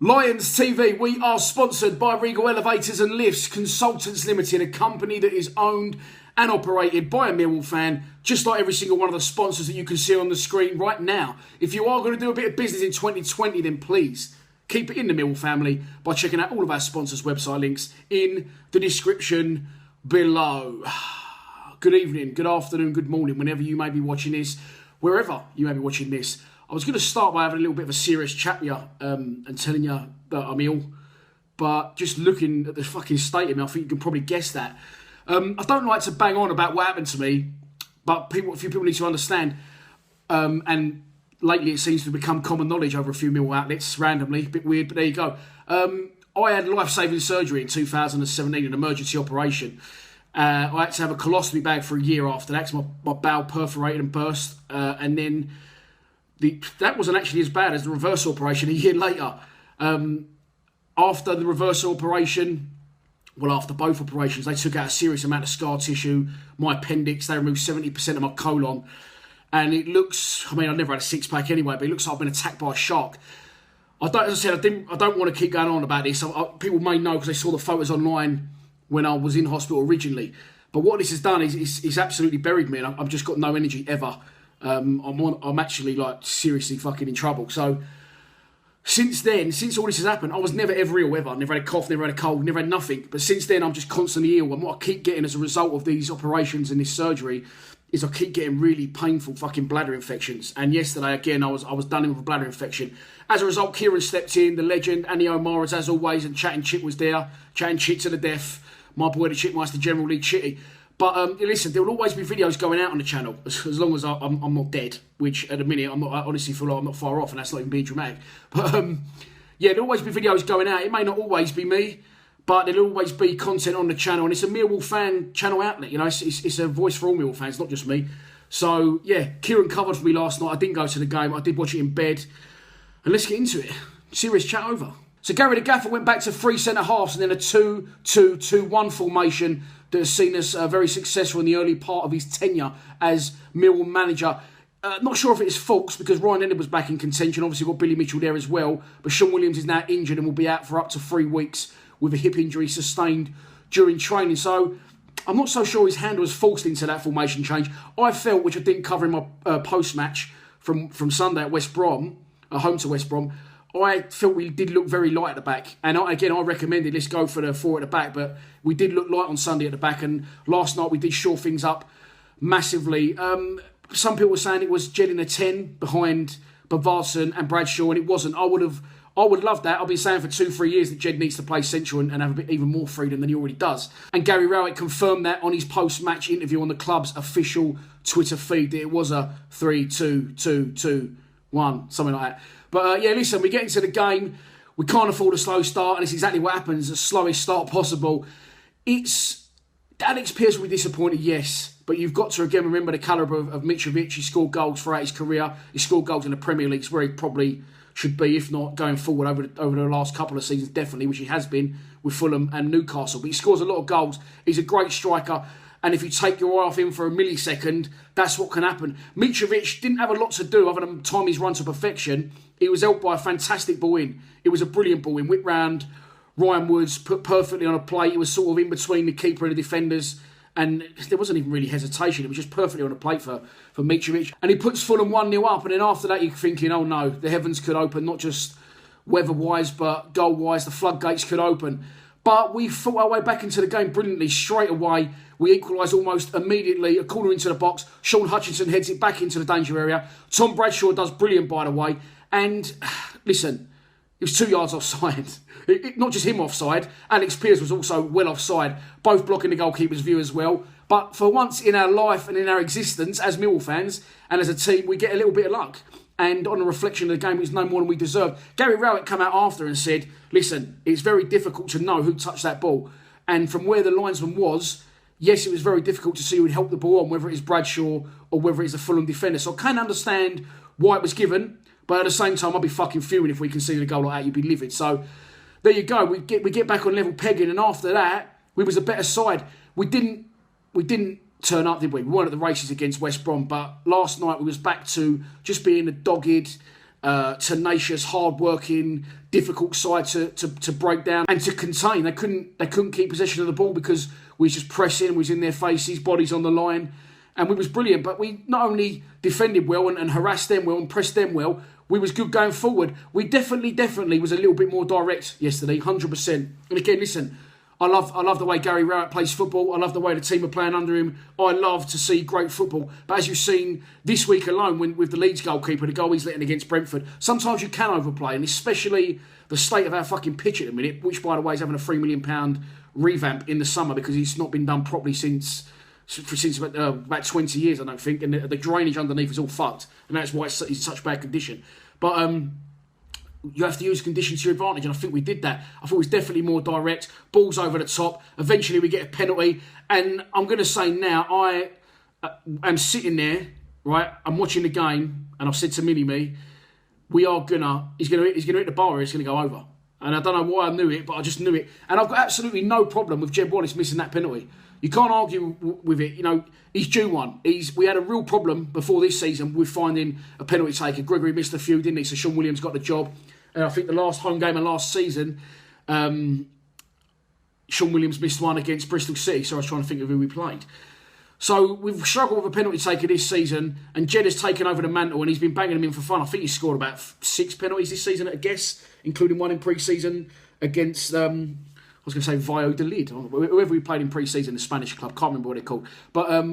Lions TV, we are sponsored by Regal Elevators and Lifts Consultants Limited, a company that is owned and operated by a Millwall fan, just like every single one of the sponsors that you can see on the screen right now. If you are going to do a bit of business in 2020, then please keep it in the Millwall family by checking out all of our sponsors' website links in the description below. Good evening, good afternoon, good morning, whenever you may be watching this, wherever you may be watching this. I was going to start by having a little bit of a serious chat with you and telling you that I'm ill. But just looking at the fucking state of me, I think you can probably guess that. I don't like to bang on about what happened to me, but a few people need to understand. And lately it seems to have become common knowledge over a few Millwall outlets, randomly. A bit weird, but there you go. I had life-saving surgery in 2017, an emergency operation. I had to have a colostomy bag for a year after that because my bowel perforated and burst. And then that wasn't actually as bad as the reverse operation a year later. After the reverse operation, well, after both operations, they took out a serious amount of scar tissue, my appendix, they removed 70% of my colon. And it looks, I mean, I've never had a six-pack anyway, but it looks like I've been attacked by a shark. As I said, I don't want to keep going on about this. People may know because they saw the photos online when I was in hospital originally. But what this has done is it's absolutely buried me, and I've just got no energy ever. I'm actually like seriously fucking in trouble. So since then, since all this has happened, I was never ever ill ever. Never had a cough, never had a cold, never had nothing. But since then, I'm just constantly ill. And what I keep getting as a result of these operations and this surgery is I keep getting really painful fucking bladder infections. And yesterday, again, I was done in with a bladder infection. As a result, Kieran stepped in, the legend, Annie O'Mara's as always, and Chatting Chit was there, chatting shit to the death. My boy, the Chitmeister, General Lee Chitty. But listen, there will always be videos going out on the channel as long as I'm not dead, which at the minute I honestly feel like I'm not far off, and that's not even being dramatic. But yeah, there'll always be videos going out. It may not always be me, but there'll always be content on the channel, and it's a Millwall fan channel outlet. You know, it's a voice for all Millwall fans, not just me. So yeah, Kieran covered for me last night. I didn't go to the game. I did watch it in bed, and let's get into it. Serious chat over. So Gary the Gaffer went back to 3 centre-halves and then a 2-2-2-1 formation that has seen us very successful in the early part of his tenure as Millwall manager. Not sure if it is Fulks because Ryan Leonard was back in contention. Obviously got Billy Mitchell there as well. But Sean Williams is now injured and will be out for up to 3 weeks with a hip injury sustained during training. So I'm not so sure his hand was forced into that formation change. I felt, which I didn't cover in my post-match from Sunday at West Brom, home to West Brom, I felt we did look very light at the back. And I recommended let's go for the 4 at the back. But we did look light on Sunday at the back. And last night we did shore things up massively. Some people were saying it was Jed in a 10 behind Bavarsson and Bradshaw. And it wasn't. I would love that. I've been saying for 2-3 years that Jed needs to play central and have a bit even more freedom than he already does. And Gary Rowett confirmed that on his post-match interview on the club's official Twitter feed. That it was a 3-2-2-2-1, something like that. But yeah, listen, we get into the game. We can't afford a slow start, and it's exactly what happens. The slowest start possible. Alex Pearce will be disappointed, yes. But you've got to, again, remember the calibre of Mitrovic. He scored goals throughout his career. He scored goals in the Premier League, where he probably should be, if not going forward over the last couple of seasons, definitely, which he has been with Fulham and Newcastle. But he scores a lot of goals. He's a great striker. And if you take your eye off him for a millisecond, that's what can happen. Mitrovic didn't have a lot to do other than time his run to perfection. He was helped by a fantastic ball in. It was a brilliant ball in. Whipped round, Ryan Woods put perfectly on a plate. It was sort of in between the keeper and the defenders. And there wasn't even really hesitation. It was just perfectly on a plate for Mitrovic. And he puts Fulham 1-0 up. And then after that, you're thinking, oh no, the heavens could open, not just weather-wise, but goal-wise. The floodgates could open. But we fought our way back into the game brilliantly. Straight away, we equalised almost immediately. A corner into the box. Sean Hutchinson heads it back into the danger area. Tom Bradshaw does brilliant, by the way. And listen, it was 2 yards offside. Not just him offside. Alex Pearce was also well offside. Both blocking the goalkeeper's view as well. But for once in our life and in our existence as Millwall fans and as a team, we get a little bit of luck. And on a reflection of the game, it was no more than we deserved. Gary Rowett came out after and said, listen, it's very difficult to know who touched that ball. And from where the linesman was, yes, it was very difficult to see who would help the ball on, whether it is Bradshaw or whether it's a Fulham defender. So I can understand why it was given, but at the same time, I'd be fucking fuming if we conceded a goal like that. You'd be livid. So there you go. We get back on level pegging, and after that, we was a better side. We didn't turn up, did we? We weren't at the races against West Brom, but last night we was back to just being a dogged, tenacious, hard-working, difficult side to break down and to contain. They couldn't keep possession of the ball because we was just pressing, we was in their faces, bodies on the line, and we was brilliant. But we not only defended well and harassed them well and pressed them well, we was good going forward. We definitely was a little bit more direct yesterday, 100%. And again, listen, I love the way Gary Rowett plays football. I love the way the team are playing under him. I love to see great football. But as you've seen this week alone, with the Leeds goalkeeper, the goal he's letting against Brentford, sometimes you can overplay, and especially the state of our fucking pitch at the minute, which, by the way, is having a £3 million revamp in the summer because it's not been done properly since about 20 years, I don't think, and the drainage underneath is all fucked, and that's why it's in such bad condition. But you have to use conditions to your advantage, and I think we did that. I thought it was definitely more direct, balls over the top. Eventually we get a penalty, and I'm going to say now, I am sitting there, right, I'm watching the game, and I've said to Mini-Me, he's going to hit the bar, it's going to go over. And I don't know why I knew it, but I just knew it. And I've got absolutely no problem with Jed Wallace missing that penalty. You can't argue with it. You know, he's due one. We had a real problem before this season with finding a penalty taker. Gregory missed a few, didn't he? So Sean Williams got the job. And I think the last home game of last season, Sean Williams missed one against Bristol City. So I was trying to think of who we played. So we've struggled with a penalty taker this season, and Jed has taken over the mantle, and he's been banging them in for fun. I think he's scored about 6 penalties this season at a guess, including one in pre-season against, I was going to say Valladolid, whoever we played in pre-season, the Spanish club, can't remember what they're called. But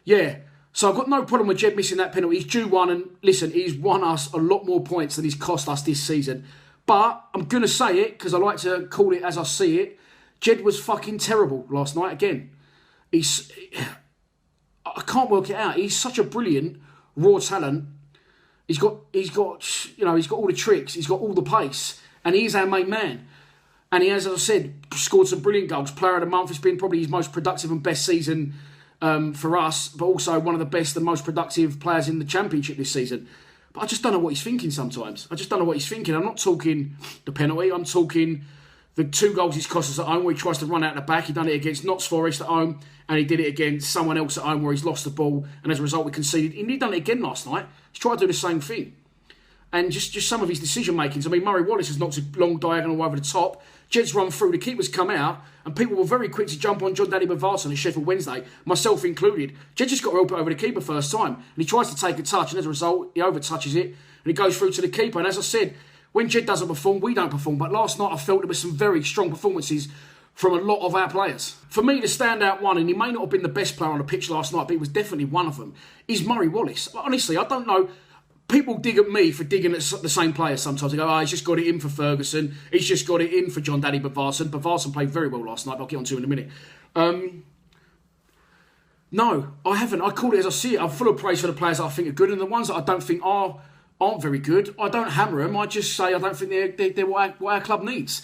yeah, so I've got no problem with Jed missing that penalty. He's due one, and listen, he's won us a lot more points than he's cost us this season. But I'm going to say it, because I like to call it as I see it, Jed was fucking terrible last night again. I can't work it out. He's such a brilliant raw talent. He's got all the tricks. He's got all the pace, and he is our main man. And he has, as I said, scored some brilliant goals. Player of the month. It's been probably his most productive and best season for us, but also one of the best and most productive players in the Championship this season. But I just don't know what he's thinking sometimes. I just don't know what he's thinking. I'm not talking the penalty. I'm talking the 2 goals he's cost us at home, where he tries to run out the back. He done it against Notts Forest at home, and he did it against someone else at home where he's lost the ball, and as a result we conceded. And he done it again last night. He's tried to do the same thing. And just some of his decision makings. I mean, Murray Wallace has knocked a long diagonal over the top. Jed's run through, the keeper's come out, and people were very quick to jump on John Daddy Bavarsson at Sheffield Wednesday, myself included. Jed just got to help it over the keeper first time, and he tries to take a touch, and as a result he overtouches it, and it goes through to the keeper. And as I said, when Jed doesn't perform, we don't perform. But last night I felt there were some very strong performances from a lot of our players. For me, the standout one, and he may not have been the best player on the pitch last night, but he was definitely one of them, is Murray Wallace. Honestly, I don't know. People dig at me for digging at the same players sometimes. They go, he's just got it in for Ferguson. He's just got it in for John Daddy Bavarsson. Bavarsson played very well last night, but I'll get on to in a minute. No, I haven't. I call it as I see it. I'm full of praise for the players that I think are good, and the ones that I don't think aren't very good, I don't hammer them. I just say I don't think they're what our club needs.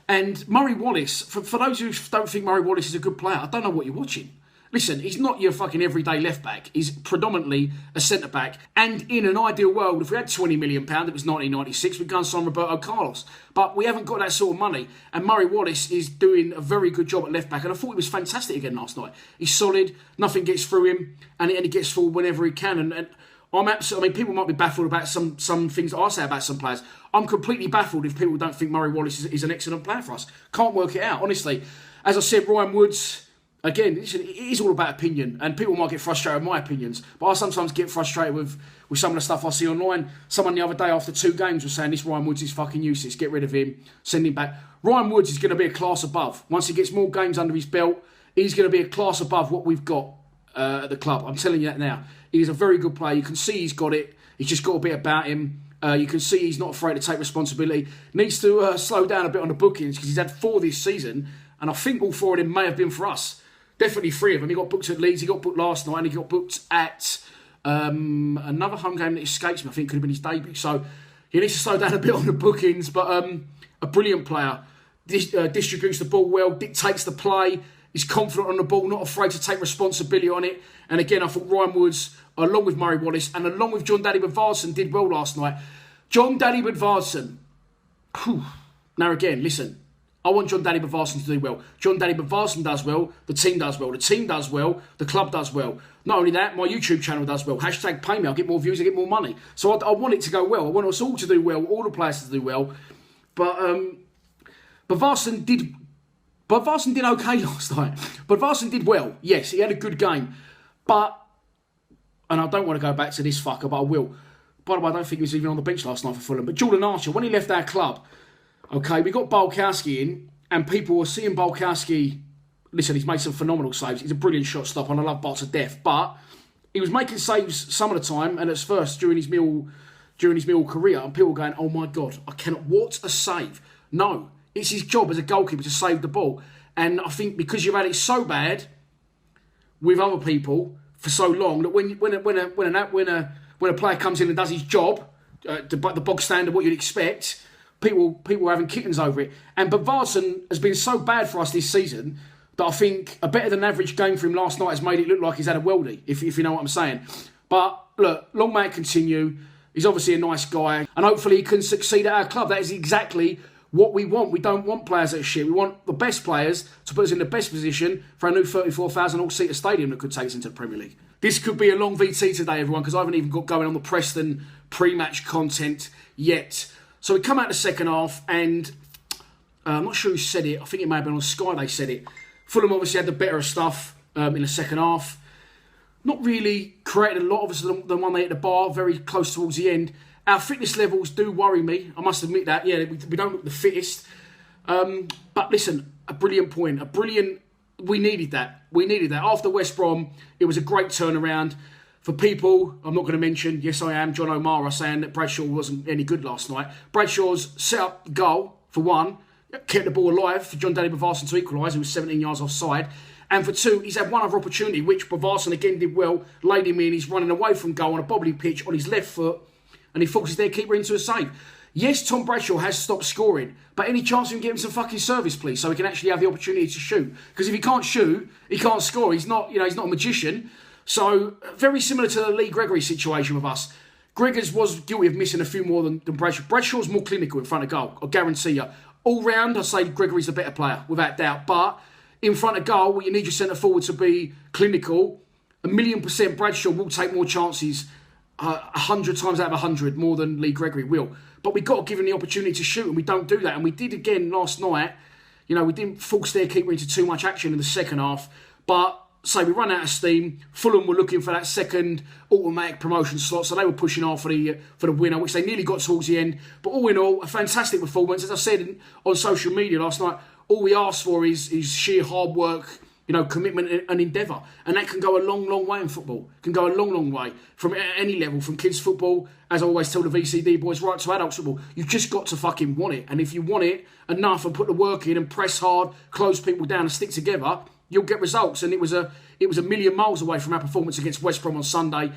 And Murray Wallace, for those who don't think Murray Wallace is a good player, I don't know what you're watching. Listen, he's not your fucking everyday left-back. He's predominantly a centre-back. And in an ideal world, if we had £20 million, it was 1996, we'd go and sign Roberto Carlos. But we haven't got that sort of money. And Murray Wallace is doing a very good job at left-back. And I thought he was fantastic again last night. He's solid, nothing gets through him, and he gets forward whenever he can. And I'm absolutely, I mean, people might be baffled about some things that I say about some players. I'm completely baffled if people don't think Murray Wallace is an excellent player for us. Can't work it out, honestly. As I said, Ryan Woods, again, it is all about opinion, and people might get frustrated with my opinions, but I sometimes get frustrated with some of the stuff I see online. Someone the other day after 2 games was saying, this Ryan Woods is fucking useless, get rid of him, send him back. Ryan Woods is going to be a class above. Once he gets more games under his belt, he's going to be a class above what we've got at the club. I'm telling you that now. He's a very good player. You can see he's got it. He's just got a bit about him. You can see he's not afraid to take responsibility. Needs to slow down a bit on the bookings, because he's had 4 this season, and I think all 4 of them may have been for us. Definitely 3 of them. He got booked at Leeds, he got booked last night, and he got booked at another home game that escapes me. I think could have been his debut. So he needs to slow down a bit on the bookings, but a brilliant player. Distributes the ball well, dictates the play, is confident on the ball, not afraid to take responsibility on it. And again, I thought Ryan Woods, along with Murray Wallace, and along with John Daddy Bavarsson, did well last night. John Daddy Bavarsson. Now again, listen. I want John Daddy Bavarsson to do well. John Daddy Bavarsson does well, the team does well. The team does well, the club does well. Not only that, my YouTube channel does well. Hashtag pay me, I'll get more views, I get more money. So I want it to go well. I want us all to do well, all the players to do well. But Varsson did okay last night. But Varsson did well. Yes, he had a good game. But, and I don't want to go back to this fucker, but I will. By the way, I don't think he was even on the bench last night for Fulham. But Jordan Archer, when he left our club, okay, we got Bulkowski in, and people were seeing Bulkowski. Listen, he's made some phenomenal saves. He's a brilliant shot stopper, and I love Bart to death. But he was making saves some of the time, and at first during his Mill career, and people were going, "Oh my God, I cannot! What a save!" No, it's his job as a goalkeeper to save the ball. And I think because you've had it so bad with other people for so long that when a player comes in and does his job, the bog standard, what you'd expect, people are having kittens over it. But Varsson has been so bad for us this season that I think a better than average game for him last night has made it look like he's had a worldie, if you know what I'm saying. But look, long may it continue. He's obviously a nice guy, and hopefully he can succeed at our club. That is exactly what we want. We don't want players that are shit. We want the best players to put us in the best position for a new 34,000 all-seater stadium that could take us into the Premier League. This could be a long VT today, everyone, because I haven't even got going on the Preston pre-match content yet. So we come out the second half, and I'm not sure who said it. I think it may have been on Sky they said it. Fulham obviously had the better of stuff in the second half. Not really created a lot, obviously the one they hit the bar very close towards the end. Our fitness levels do worry me, I must admit that. Yeah, we don't look the fittest. But listen, a brilliant point. We needed that. After West Brom, it was a great turnaround. For people, I'm not going to mention, yes I am, John O'Mara saying that Bradshaw wasn't any good last night. Bradshaw's set up the goal, for one, kept the ball alive for John Danny Bavarsson to equalise, he was 17 yards offside. And for two, he's had one other opportunity, which Bavarsson again did well, laid him in, he's running away from goal on a bobbly pitch on his left foot, and he forces their keeper into a save. Yes, Tom Bradshaw has stopped scoring, but any chance we can get him some fucking service, please, so he can actually have the opportunity to shoot. Because if he can't shoot, he can't score. He's not a magician. So, very similar to the Lee Gregory situation with us. Gregors was guilty of missing a few more than Bradshaw. Bradshaw's more clinical in front of goal, I guarantee you. All round, I say Gregory's the better player, without doubt. But in front of goal, well, you need your centre forward to be clinical. 1,000,000% Bradshaw will take more chances 100 times out of 100 more than Lee Gregory will. But we've got to give him the opportunity to shoot, and we don't do that. And we did again last night. You know, we didn't force their keeper into too much action in the second half. But, say, we run out of steam. Fulham were looking for that second automatic promotion slot, so they were pushing hard for the winner, which they nearly got towards the end. But all in all, a fantastic performance. As I said on social media last night, all we ask for is sheer hard work, commitment and endeavour. And that can go a long, long way in football. It can go a long, long way from any level, from kids' football, as I always tell the VCD boys, right to adults football. You've just got to fucking want it. And if you want it enough and put the work in and press hard, close people down and stick together, you'll get results. And it was a million miles away from our performance against West Brom on Sunday.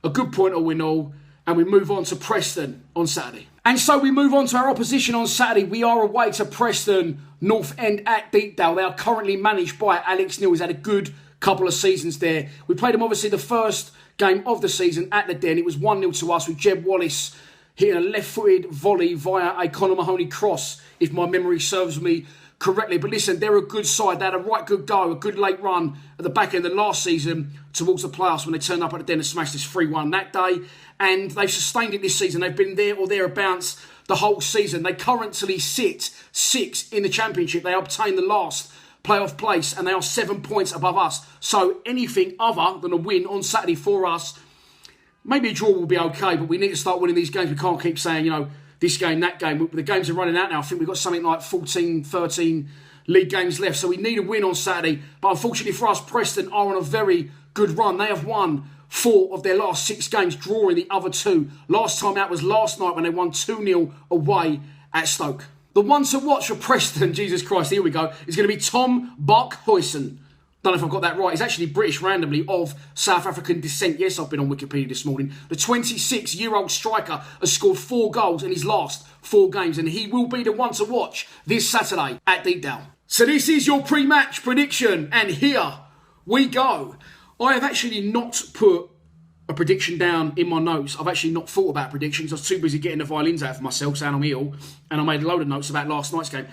A good point all in all. And we move on to Preston on Saturday. And so we move on to our opposition on Saturday. We are away to Preston North End at Deepdale. They are currently managed by Alex Neil. He's had a good couple of seasons there. We played him obviously the first game of the season at the Den. It was 1-0 to us with Jeb Wallace hitting a left-footed volley via a Conor Mahoney cross, if my memory serves me correctly. But listen, they're a good side. They had a right good go, a good late run at the back end of the last season towards the playoffs when they turned up at the Den and smashed us 3-1 that day. And they've sustained it this season. They've been there or thereabouts the whole season. They currently sit 6th in the Championship. They obtained the last playoff place and they are 7 points above us. So anything other than a win on Saturday for us, maybe a draw will be okay, but we need to start winning these games. We can't keep saying, this game, that game. The games are running out now. I think we've got something like 14, 13 league games left. So we need a win on Saturday. But unfortunately for us, Preston are on a very good run. They have won 4 of their last 6 games, drawing the other 2. Last time out was last night when they won 2-0 away at Stoke. The one to watch for Preston, Jesus Christ, here we go, is going to be Tom Buckhuizen. Don't know if I've got that right. He's actually British randomly of South African descent. Yes, I've been on Wikipedia this morning. The 26-year-old striker has scored 4 goals in his last 4 games, and he will be the one to watch this Saturday at Deepdale. So this is your pre-match prediction, and here we go. I have actually not put a prediction down in my notes. I've actually not thought about predictions. I was too busy getting the violins out for myself, saying I'm ill, and I made a load of notes about last night's game.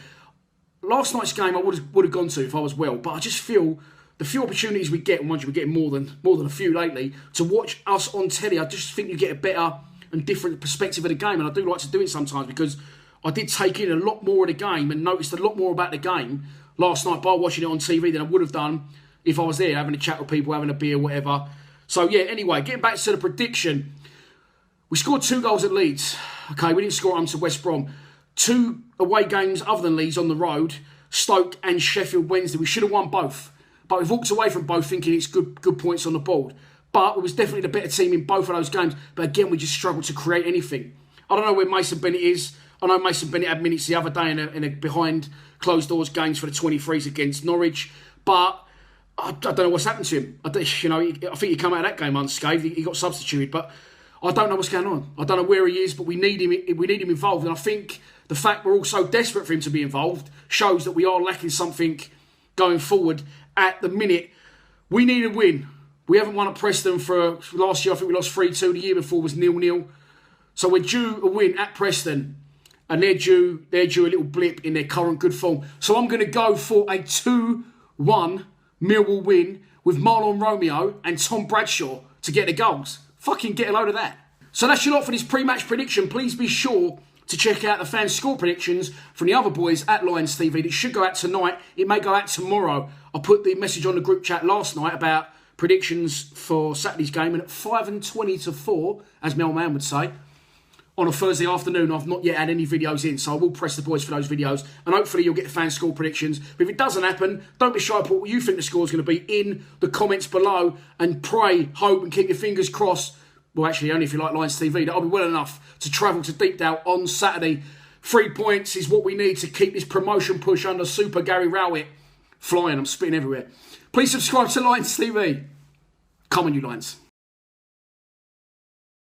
Last night's game I would have gone to if I was well, but I just feel the few opportunities we get, and ones we're getting more than a few lately, to watch us on telly, I just think you get a better and different perspective of the game. And I do like to do it sometimes, because I did take in a lot more of the game and noticed a lot more about the game last night by watching it on TV than I would have done if I was there having a chat with people, having a beer, whatever. So yeah, anyway, getting back to the prediction. We scored 2 goals at Leeds. Okay, we didn't score them to West Brom. 2 away games other than Leeds on the road, Stoke and Sheffield Wednesday. We should have won both. But we've walked away from both thinking it's good points on the board. But it was definitely the better team in both of those games. But again, we just struggled to create anything. I don't know where Mason Bennett is. I know Mason Bennett had minutes the other day in a behind closed doors games for the 23s against Norwich. But I don't know what's happened to him. I think he came out of that game unscathed. He got substituted. But I don't know what's going on. I don't know where he is, but we need him involved. And I think the fact we're all so desperate for him to be involved shows that we are lacking something going forward at the minute. We need a win. We haven't won at Preston for last year. I think we lost 3-2. The year before was 0-0. So we're due a win at Preston. And they're due a little blip in their current good form. So I'm going to go for a 2-1 Millwall win with Marlon Romeo and Tom Bradshaw to get the goals. Fucking get a load of that. So that's your lot for this pre-match prediction. Please be sure to check out the fan score predictions from the other boys at Lions TV. It should go out tonight. It may go out tomorrow. I put the message on the group chat last night about predictions for Saturday's game. And at 5:20 to 4, as Mel Mann would say, on a Thursday afternoon, I've not yet had any videos in, so I will press the boys for those videos, and hopefully you'll get the fan score predictions. But if it doesn't happen, don't be shy to put what you think the score is going to be in the comments below, and pray, hope, and keep your fingers crossed. Well, actually, only if you like Lions TV, that'll be well enough to travel to Deepdale on Saturday. 3 points is what we need to keep this promotion push under Super Gary Rowett flying. I'm spitting everywhere. Please subscribe to Lions TV. Come on, you Lions.